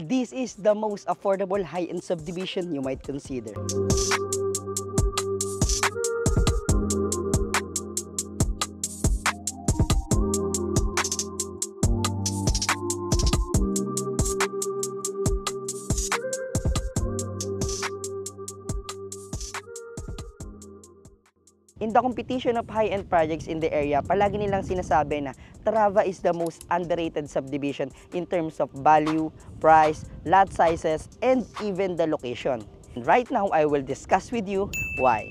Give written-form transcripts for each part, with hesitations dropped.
This is the most affordable high-end subdivision you might consider. In the competition of high-end projects in the area, palagi nilang sinasabi na Trava is the most underrated subdivision in terms of value, price, lot sizes, and even the location. And right now, I will discuss with you why.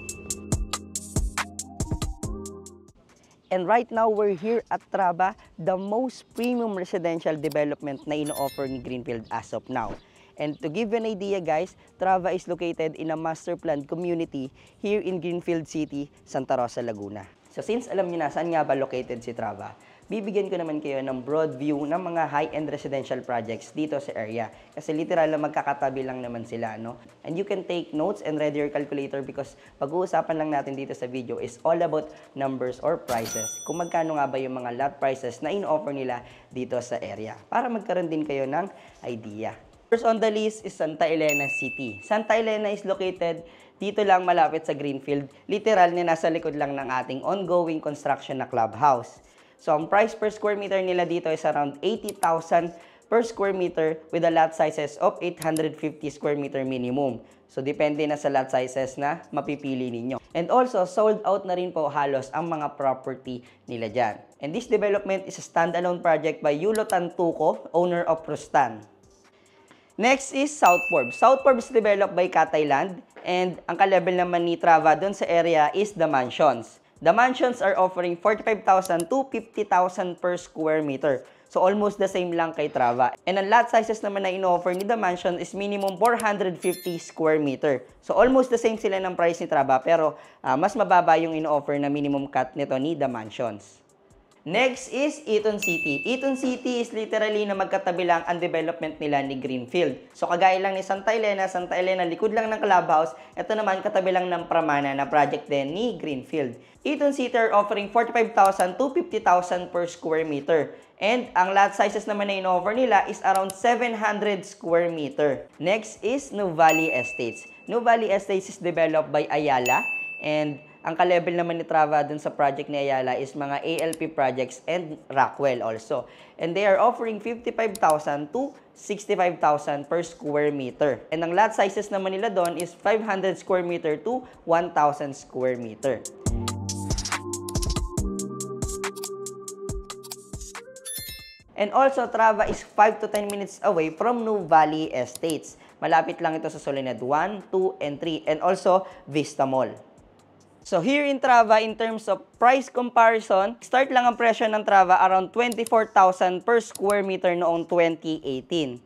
And right now, we're here at Trava, the most premium residential development na ino-offer ni Greenfield as of now. And to give you an idea guys, Trava is located in a master planned community here in Greenfield City, Santa Rosa, Laguna. So since alam niyo na saan nga ba located si Trava, bibigyan ko naman kayo ng broad view ng mga high-end residential projects dito sa area. Kasi literal na magkakatabi lang naman sila, no? And you can take notes and ready your calculator because pag-uusapan lang natin dito sa video is all about numbers or prices. Kung magkano nga ba yung mga lot prices na in-offer nila dito sa area. Para magkaroon din kayo ng idea. First on the list is Santa Elena City. Santa Elena is located dito lang malapit sa Greenfield. Literal na nasa likod lang ng ating ongoing construction na clubhouse. So ang price per square meter nila dito is around 80,000 per square meter with a lot sizes of 850 square meter minimum. So depende na sa lot sizes na mapipili ninyo. And also sold out na rin po halos ang mga property nila dyan. And this development is a standalone project by Yulo Tantuco, owner of Rustan. Next is South Forbes. South Forbes is developed by Catay Land and ang ka-level naman ni Trava doon sa area is the mansions. The mansions are offering 45,000 to 50,000 per square meter. So almost the same lang kay Trava. And ang lot sizes naman na in-offer ni the mansion is minimum 450 square meter. So almost the same sila ng price ni Trava pero mas mababa yung in-offer na minimum cut nito ni the mansions. Next is Eton City. Eton City is literally na magkatabi lang ang development nila ni Greenfield. So kagaya lang ni Santa Elena likod lang ng clubhouse, ito naman katabi lang ng Pramana na project din ni Greenfield. Eton City are offering 45,000 to 50,000 per square meter. And ang lot sizes naman na in-offer nila is around 700 square meter. Next is New Valley Estates. New Valley Estates is developed by Ayala and ang ka-level naman ni Trava dun sa project ni Ayala is mga ALP projects and Rockwell also. And they are offering 55,000 to 65,000 per square meter. And ang lot sizes naman nila doon is 500 square meter to 1,000 square meter. And also, Trava is 5 to 10 minutes away from New Valley Estates. Malapit lang ito sa Soledad 1, 2, and 3. And also, Vista Mall. So here in Trava, in terms of price comparison, start lang ang presyo ng Trava around 24,000 per square meter noong 2018.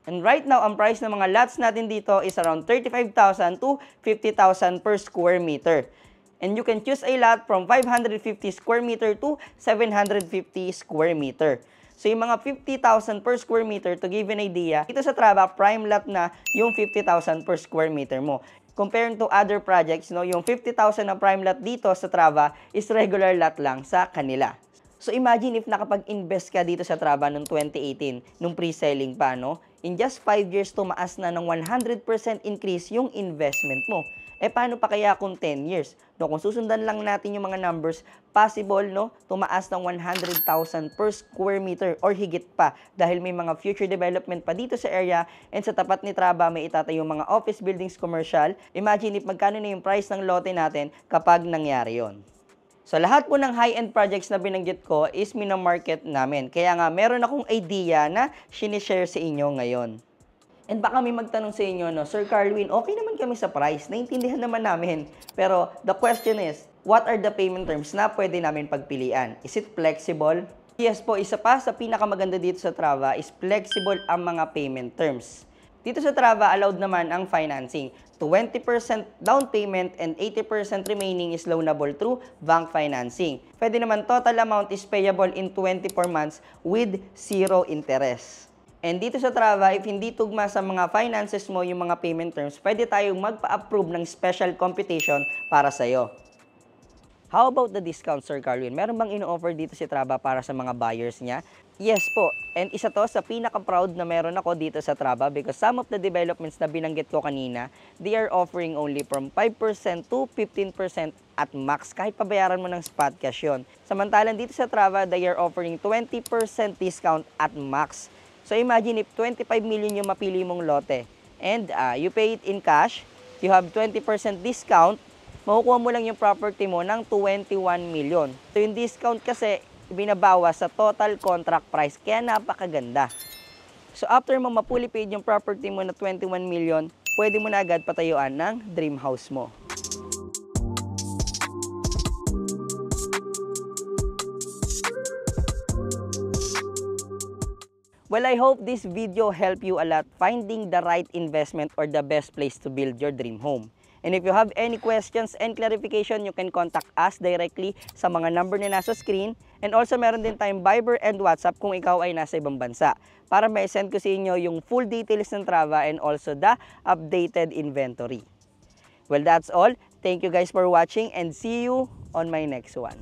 And right now, ang price ng mga lots natin dito is around 35,000 to 50,000 per square meter. And you can choose a lot from 550 square meter to 750 square meter. So yung mga 50,000 per square meter, to give you an idea, ito sa Trava, prime lot na yung 50,000 per square meter mo. Comparing to other projects, no, yung 50,000 na prime lot dito sa Trava is regular lot lang sa kanila. So imagine if nakapag-invest ka dito sa Trava noong 2018, nung pre-selling pa, no? In just 5 years, tumaas na ng 100% increase yung investment mo. Eh paano pa kaya kung 10 years? No, kung susundan lang natin yung mga numbers, possible, no, tumaas ng 100,000 per square meter or higit pa dahil may mga future development pa dito sa area and sa tapat ni Trava may itatayong mga office buildings commercial. Imagine if magkano na yung price ng lote natin kapag nangyari yon. So lahat po ng high-end projects na binanggit ko is minamarket namin. Kaya nga meron akong idea na sinishare sa inyo ngayon. And baka may magtanong sa inyo, no, Sir Carlwin, okay naman kami sa price, naintindihan naman namin. Pero the question is, what are the payment terms na pwede namin pagpilian? Is it flexible? Yes po, isa pa sa pinakamaganda dito sa Trava is flexible ang mga payment terms. Dito sa Trava, allowed naman ang financing. 20% down payment and 80% remaining is loanable through bank financing. Pwede naman total amount is payable in 24 months with 0 interest. And dito sa Trava, if hindi tugma sa mga finances mo yung mga payment terms, pwede tayong magpa-approve ng special computation para sa'yo. How about the discount, Sir Carwin? Meron bang ino-offer dito si Traba para sa mga buyers niya? Yes po. And isa to sa pinaka-proud na meron ako dito sa Traba because some of the developments na binanggit ko kanina, they are offering only from 5% to 15% at max. Kahit pabayaran mo ng spot cash yun. Samantalang dito sa Traba, they are offering 20% discount at max. So imagine if 25 million yung mapili mong lote and you pay it in cash, you have 20% discount, makukuha mo lang yung property mo ng 21 million. So yung discount kasi, binabawas sa total contract price, kaya napakaganda. So after mo mapuli paid yung property mo na 21 million, pwede mo na agad patayuan ng dream house mo. Well, I hope this video helped you a lot finding the right investment or the best place to build your dream home. And if you have any questions and clarification, you can contact us directly sa mga number na nasa screen. And also meron din tayong Viber and WhatsApp kung ikaw ay nasa ibang bansa para may-send ko sa inyo yung full details ng Traba and also the updated inventory. Well, that's all. Thank you guys for watching and see you on my next one.